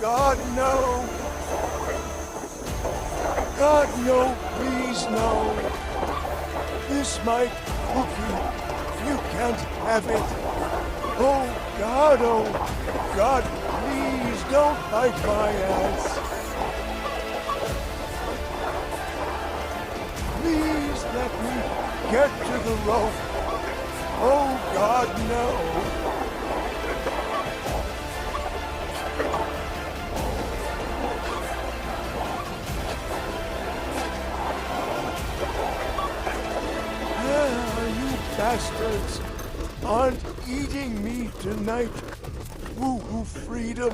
God, no! God, no, please, no! This my cookie. You can't have it. Oh, God, please don't bite my ass. Please let me get to the rope. Oh, God, no. You bastards aren't eating me tonight. Woo-hoo freedom.